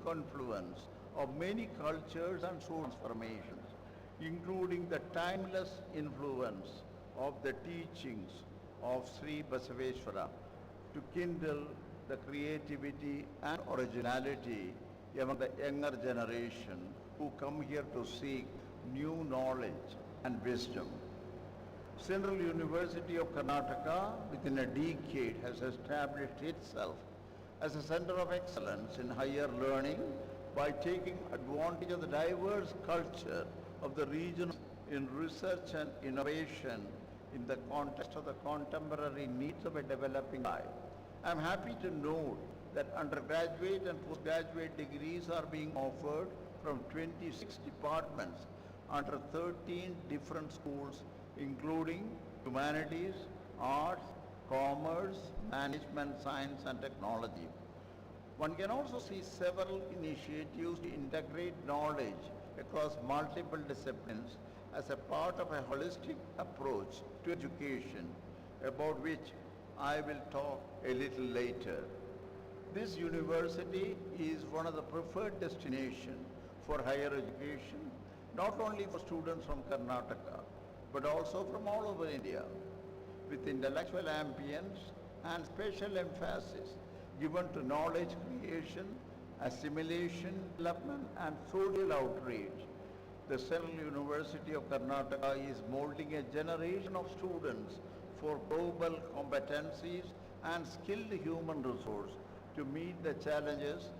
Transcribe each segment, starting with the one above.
confluence of many cultures and social transformations, including the timeless influence of the teachings of Sri Basaveshwara to kindle the creativity and originality among the younger generation who come here to seek new knowledge and wisdom. Central University of Karnataka within a decade has established itself as a center of excellence in higher learning by taking advantage of the diverse culture of the region in research and innovation in the context of the contemporary needs of a developing life. I am happy to note that undergraduate and postgraduate degrees are being offered from 26 departments under 13 different schools, including humanities, arts, commerce, management, science and technology. One can also see several initiatives to integrate knowledge across multiple disciplines as a part of a holistic approach to education, about which I will talk a little later. This university is one of the preferred destinations for higher education, not only for students from Karnataka, but also from all over India, with intellectual ambience and special emphasis given to knowledge creation, assimilation, development and social outreach. The Central University of Karnataka is molding a generation of students for global competencies and skilled human resource to meet the challenges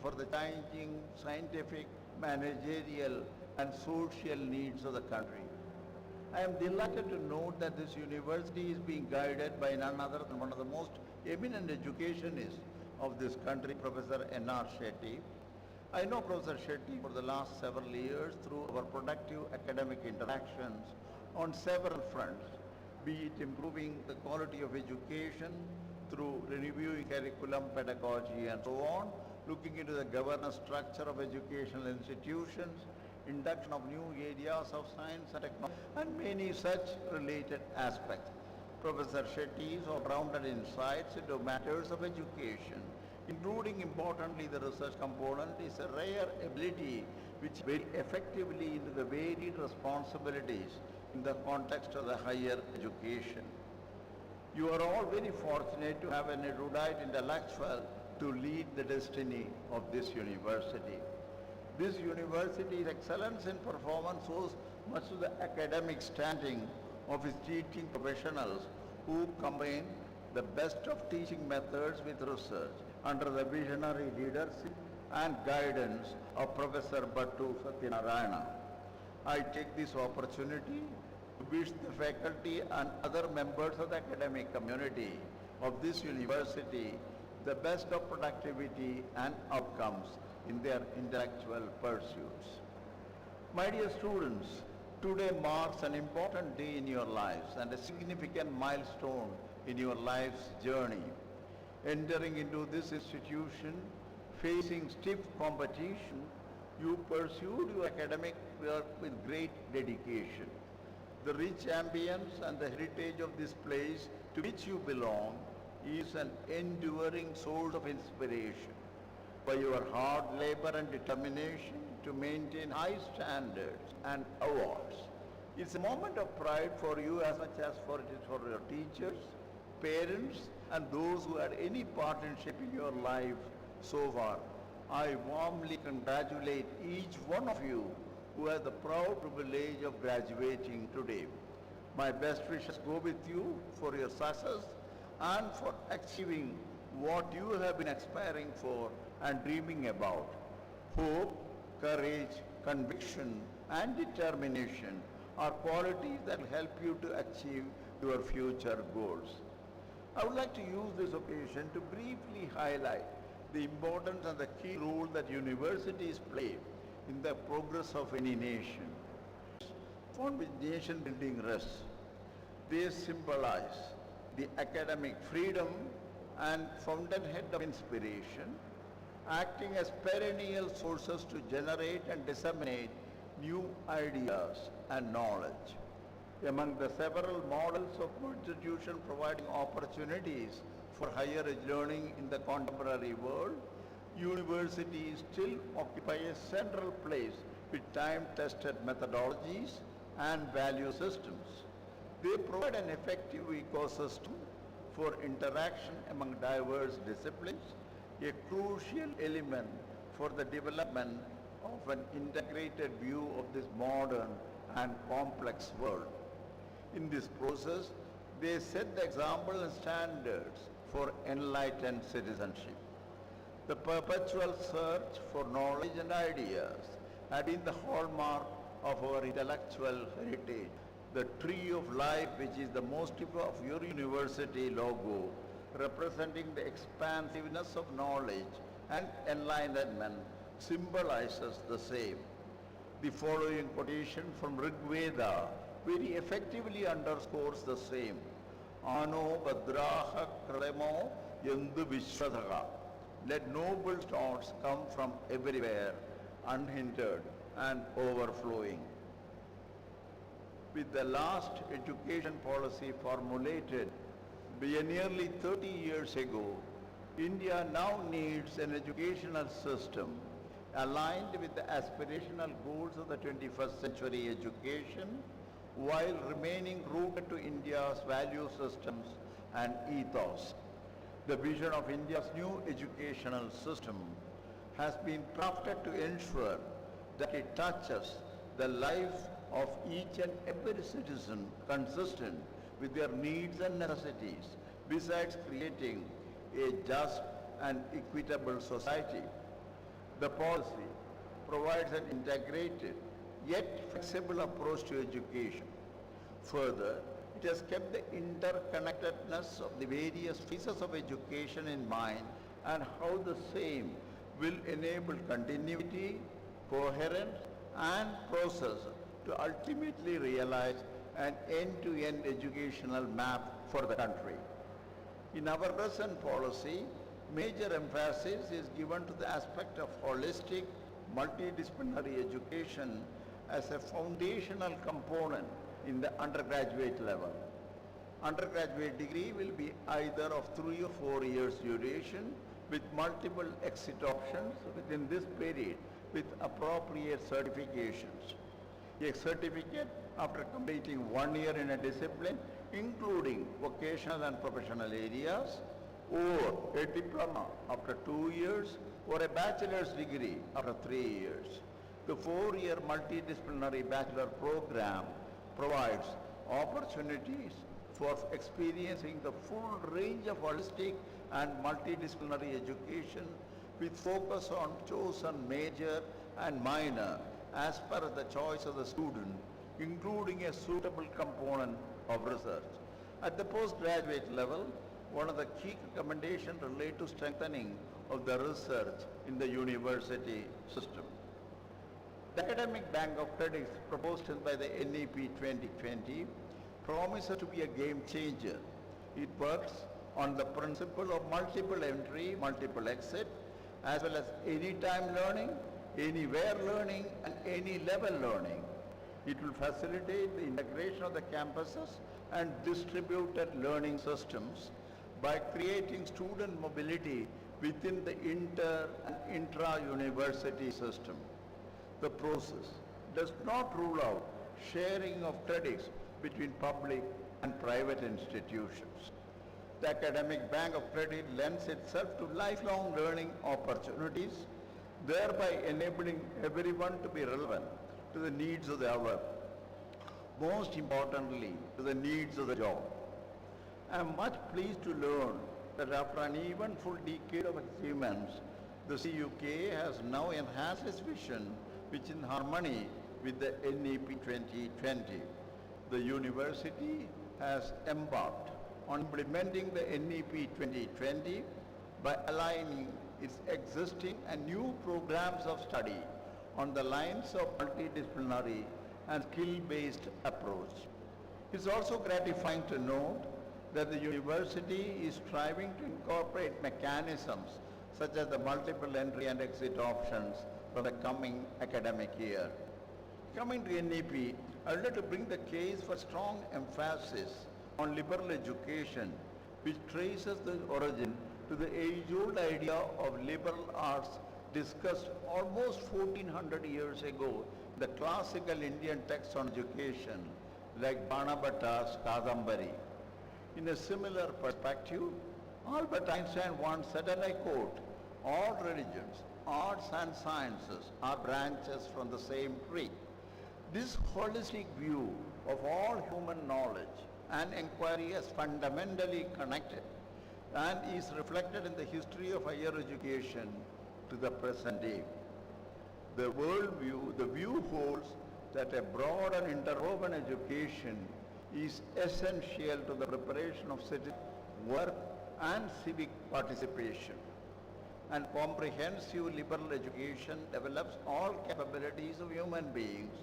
for the changing scientific, managerial and social needs of the country. I am delighted to note that this university is being guided by none other than one of the most eminent educationists of this country, Professor N.R. Shetty. I know Professor Shetty for the last several years through our productive academic interactions on several fronts, be it improving the quality of education through reviewing curriculum, pedagogy and so on, looking into the governance structure of educational institutions, induction of new areas of science and technology, and many such related aspects. Professor Shetty's all-rounded insights into matters of education, including importantly the research component, is a rare ability which very effectively into the varied responsibilities in the context of the higher education. You are all very fortunate to have an erudite intellectual to lead the destiny of this university. This university's excellence in performance owes much to the academic standing of its teaching professionals who combine the best of teaching methods with research under the visionary leadership and guidance of Professor Bhattu Satyanarayana. I take this opportunity to wish the faculty and other members of the academic community of this university the best of productivity and outcomes in their intellectual pursuits. My dear students, today marks an important day in your lives and a significant milestone in your life's journey. Entering into this institution, facing stiff competition, you pursued your academic work with great dedication. The rich ambience and the heritage of this place to which you belong is an enduring source of inspiration. By your hard labor and determination to maintain high standards and awards, it's a moment of pride for you as much as for it is for your teachers, parents and those who had any part in shaping your life so far. I warmly congratulate each one of you who has the proud privilege of graduating today. My best wishes go with you for your success and for achieving what you have been aspiring for and dreaming about. Hope, courage, conviction and determination are qualities that will help you to achieve your future goals. I would like to use this occasion to briefly highlight the importance and the key role that universities play in the progress of any nation. On which nation building rests, they symbolize the academic freedom and fountainhead of inspiration, acting as perennial sources to generate and disseminate new ideas and knowledge. Among the several models of institution providing opportunities for higher learning in the contemporary world, Universities still occupy a central place with time-tested methodologies and value systems. They provide an effective ecosystem for interaction among diverse disciplines, a crucial element for the development of an integrated view of this modern and complex world. In this process, they set the example and standards for enlightened citizenship. The perpetual search for knowledge and ideas had been the hallmark of our intellectual heritage. The tree of life, which is the motif of your university logo, representing the expansiveness of knowledge and enlightenment, symbolizes the same. The following quotation from Rig Veda very effectively underscores the same. Ano Badraha Kremo Yandu Vishwadaha. Let noble thoughts come from everywhere, unhindered and overflowing. With the last education policy formulated nearly 30 years ago, India now needs an educational system aligned with the aspirational goals of the 21st century education while remaining rooted to India's value systems and ethos. The vision of India's new educational system has been crafted to ensure that it touches the life of each and every citizen consistent with their needs and necessities, besides creating a just and equitable society. The policy provides an integrated yet flexible approach to education. Further, it has kept the interconnectedness of the various phases of education in mind and how the same will enable continuity, coherence, and process to ultimately realize an end-to-end educational map for the country. In our present policy, major emphasis is given to the aspect of holistic, multidisciplinary education as a foundational component in the undergraduate level. Undergraduate degree will be either of 3 or 4 years duration with multiple exit options within this period with appropriate certifications. A certificate after completing 1 year in a discipline, including vocational and professional areas, or a diploma after 2 years, or a bachelor's degree after 3 years. The 4-year multidisciplinary bachelor program provides opportunities for experiencing the full range of holistic and multidisciplinary education with focus on chosen major and minor as per the choice of the student, including a suitable component of research. At the postgraduate level, one of the key recommendations relate to strengthening of the research in the university system. The academic bank of credits proposed by the NEP 2020 promises to be a game changer. It works on the principle of multiple entry, multiple exit, as well as anytime learning, anywhere learning, and any level learning. It will facilitate the integration of the campuses and distributed learning systems by creating student mobility within the inter and intra-university system. The process does not rule out sharing of credits between public and private institutions. The academic bank of credit lends itself to lifelong learning opportunities, thereby enabling everyone to be relevant to the needs of the hour, most importantly to the needs of the job. I am much pleased to learn that after an even full decade of achievements, the CUK has now enhanced its vision, which in harmony with the NEP 2020. The university has embarked on implementing the NEP 2020 by aligning its existing and new programs of study on the lines of multidisciplinary and skill-based approach. It's also gratifying to note that the university is striving to incorporate mechanisms such as the multiple entry and exit options for the coming academic year. Coming to NEP, I would like to bring the case for strong emphasis on liberal education, which traces the origin to the age-old idea of liberal arts discussed almost 1400 years ago in the classical Indian texts on education like Banabhatta's Kadambari. In a similar perspective, Albert Einstein once said, and I quote, "All religions, arts and sciences are branches from the same tree." This holistic view of all human knowledge and inquiry as fundamentally connected and is reflected in the history of higher education to the present day. The worldview, the view holds that a broad and interwoven education is essential to the preparation of citizen work and civic participation. And comprehensive liberal education develops all capabilities of human beings,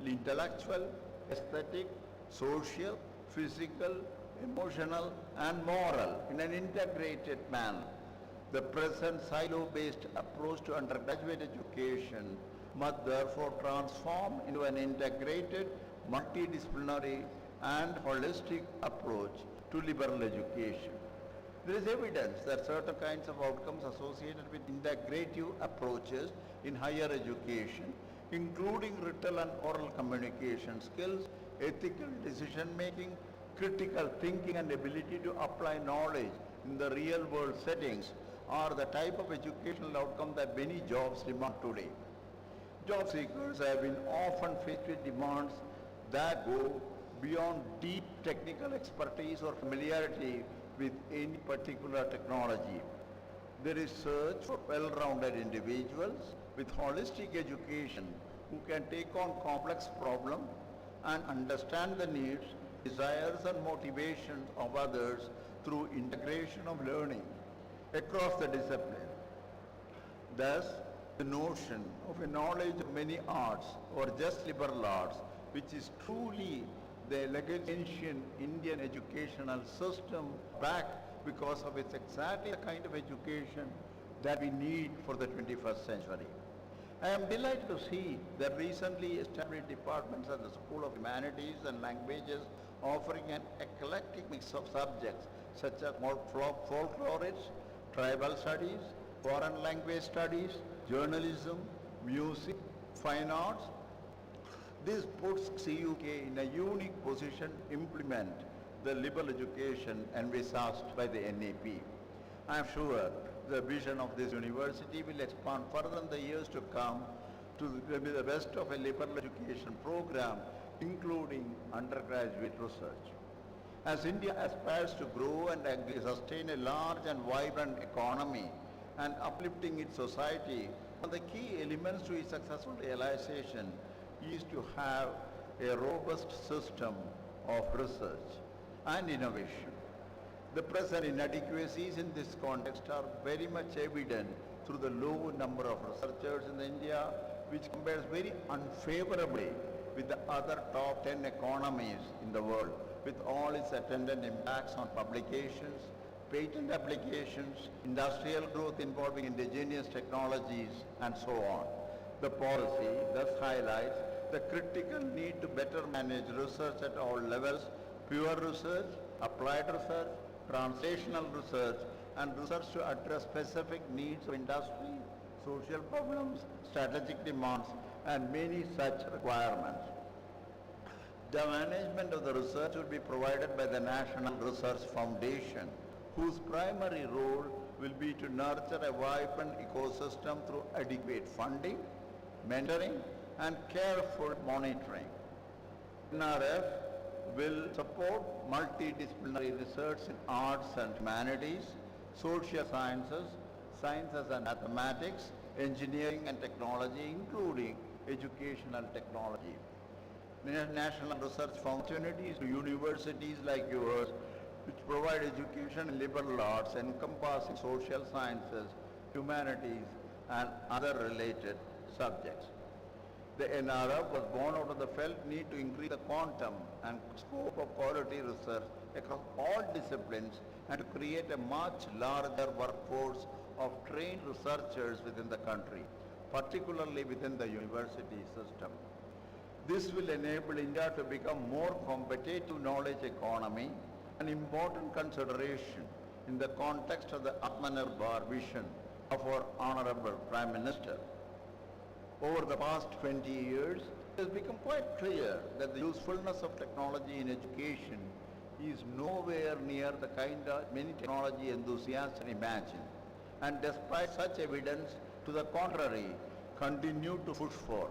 intellectual, aesthetic, social, physical, emotional, and moral in an integrated manner. The present silo-based approach to undergraduate education must therefore transform into an integrated, multidisciplinary, and holistic approach to liberal education. There is evidence that certain kinds of outcomes associated with integrative approaches in higher education, including written and oral communication skills, ethical decision-making, critical thinking, and ability to apply knowledge in the real-world settings, are the type of educational outcome that many jobs demand today. Job seekers have been often faced with demands that go beyond deep technical expertise or familiarity with any particular technology. There is search for well-rounded individuals with holistic education who can take on complex problems and understand the needs, desires, and motivations of others through integration of learning across the discipline. Thus, the notion of a knowledge of many arts or just liberal arts, which is truly the elegant ancient Indian educational system back because of its exactly the kind of education that we need for the 21st century. I am delighted to see that recently established departments at the School of Humanities and Languages offering an eclectic mix of subjects such as folklorists, tribal studies, foreign language studies, journalism, music, fine arts. This puts CUK in a unique position to implement the liberal education envisaged by the NAP. I am sure the vision of this university will expand further in the years to come to be the best of a liberal education program, including undergraduate research. As India aspires to grow and sustain a large and vibrant economy and uplifting its society, one of the key elements to its successful realization is to have a robust system of research and innovation. The present inadequacies in this context are very much evident through the low number of researchers in India, which compares very unfavorably with the other top 10 economies in the world, with all its attendant impacts on publications, patent applications, industrial growth involving indigenous technologies, and so on. The policy thus highlights the critical need to better manage research at all levels: pure research, applied research, translational research, and research to address specific needs of industry, social problems, strategic demands, and many such requirements. The management of the research will be provided by the National Research Foundation, whose primary role will be to nurture a vibrant ecosystem through adequate funding, mentoring, and careful monitoring. NRF will support multidisciplinary research in arts and humanities, social sciences, sciences and mathematics, engineering and technology, including educational technology. National research opportunities to universities like yours, which provide education in liberal arts encompassing social sciences, humanities, and other related subjects. The NRF was born out of the felt need to increase the quantum and scope of quality research across all disciplines and to create a much larger workforce of trained researchers within the country, particularly within the university system. This will enable India to become more competitive knowledge economy, an important consideration in the context of the Atmanirbhar vision of our Honorable Prime Minister. Over the past 20 years, it has become quite clear that the usefulness of technology in education is nowhere near the kind of many technology enthusiasts imagine. And despite such evidence, to the contrary, continue to push for.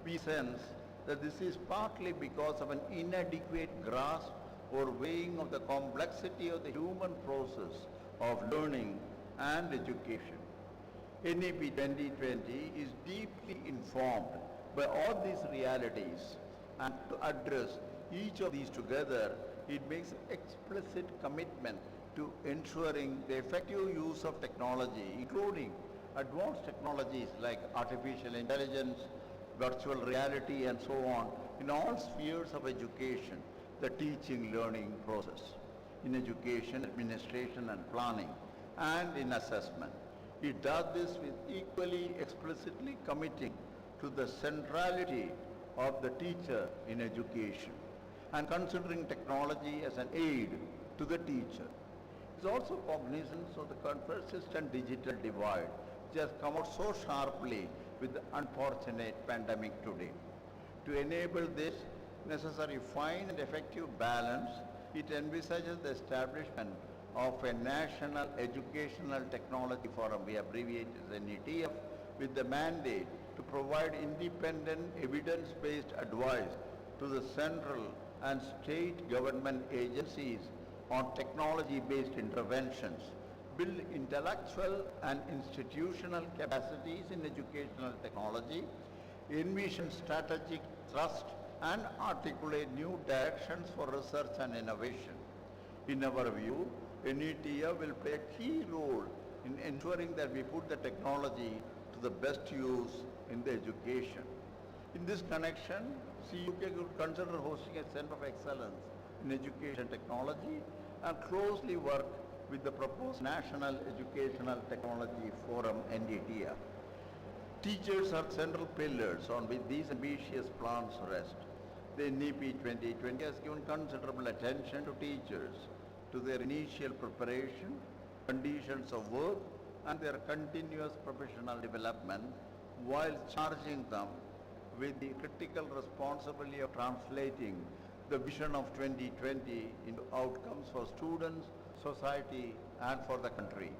We sense that this is partly because of an inadequate grasp or weighing of the complexity of the human process of learning and education. NEP 2020 is deeply informed by all these realities, and to address each of these together, it makes an explicit commitment to ensuring the effective use of technology, including advanced technologies like artificial intelligence, virtual reality, and so on, in all spheres of education, the teaching-learning process, in education, administration, and planning, and in assessment. It does this with equally explicitly committing to the centrality of the teacher in education and considering technology as an aid to the teacher. It's also cognizant of the persistent digital divide which has come out so sharply with the unfortunate pandemic today. To enable this necessary fine and effective balance, it envisages the establishment of a National Educational Technology Forum, we abbreviate as NETF, with the mandate to provide independent evidence-based advice to the central and state government agencies on technology-based interventions, build intellectual and institutional capacities in educational technology, envision strategic thrust, and articulate new directions for research and innovation. In our view, NETF will play a key role in ensuring that we put the technology to the best use in the education. In this connection, CUK could consider hosting a Center of Excellence in Education Technology and closely work with the proposed National Educational Technology Forum, NETF. Teachers are central pillars on which these ambitious plans rest. The NEP 2020 has given considerable attention to teachers, to their initial preparation, conditions of work, and their continuous professional development, while charging them with the critical responsibility of translating the vision of 2020 into outcomes for students, society, and for the country.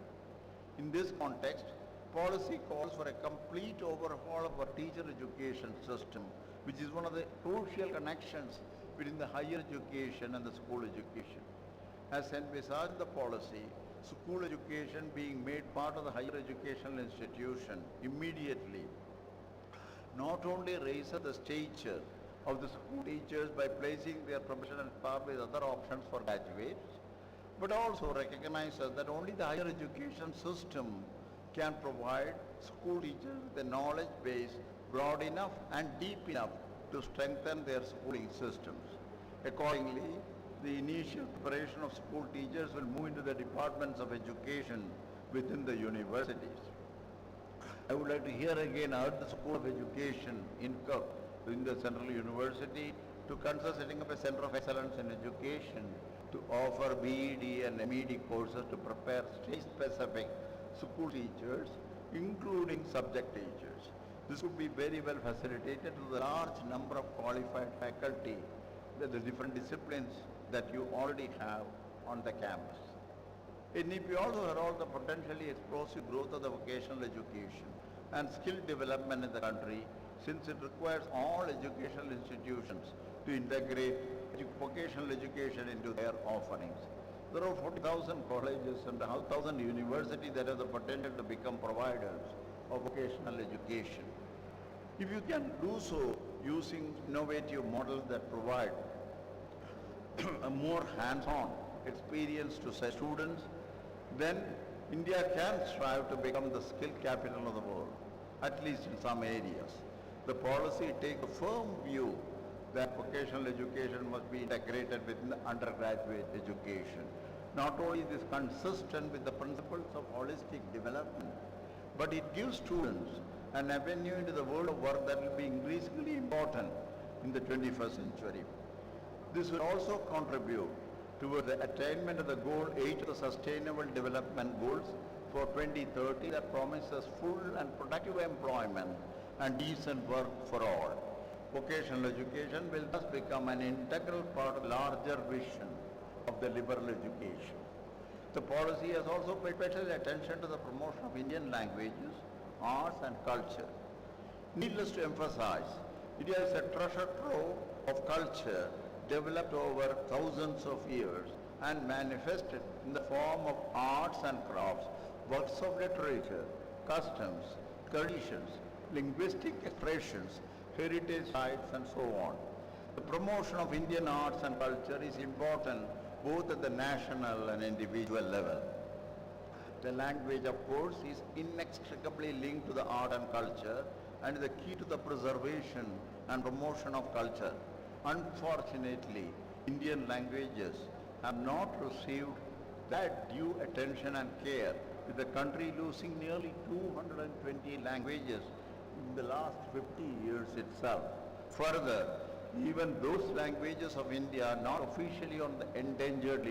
In this context, policy calls for a complete overhaul of our teacher education system, which is one of the crucial connections between the higher education and the school education. As envisaged in the policy, school education being made part of the higher educational institution immediately not only raises the stature of the school teachers by placing their profession at par with other options for graduates, but also recognizes that only the higher education system can provide school teachers with a knowledge base broad enough and deep enough to strengthen their schooling systems. Accordingly, the initial preparation of school teachers will move into the departments of education within the universities. I would like to here again urge the School of Education in the Central University to consider setting up a Center of Excellence in Education to offer BEd and MEd courses to prepare state-specific school teachers, including subject teachers. This would be very well facilitated to the large number of qualified faculty, the different disciplines that you already have on the campus. NEP also heralds the potentially explosive growth of the vocational education and skill development in the country, since it requires all educational institutions to integrate vocational education into their offerings. There are 40,000 colleges and 1,000 universities that have the potential to become providers of vocational education. If you can do so using innovative models that provide a more hands-on experience to such students, then India can strive to become the skill capital of the world, at least in some areas. The policy takes a firm view that vocational education must be integrated within the undergraduate education. Not only is this consistent with the principles of holistic development, but it gives students an avenue into the world of work that will be increasingly important in the 21st century. This will also contribute towards the attainment of the goal 8 of the Sustainable Development Goals for 2030 that promises full and productive employment and decent work for all. Vocational education will thus become an integral part of the larger vision of the liberal education. The policy has also paid special attention to the promotion of Indian languages, arts and culture. Needless to emphasize, India is a treasure trove of culture developed over thousands of years and manifested in the form of arts and crafts, works of literature, customs, traditions, linguistic expressions, heritage sites and so on. The promotion of Indian arts and culture is important both at the national and individual level. The language, of course, is inextricably linked to the art and culture and is the key to the preservation and promotion of culture. Unfortunately, Indian languages have not received that due attention and care, with the country losing nearly 220 languages in the last 50 years itself. Further, even those languages of India not officially on the endangered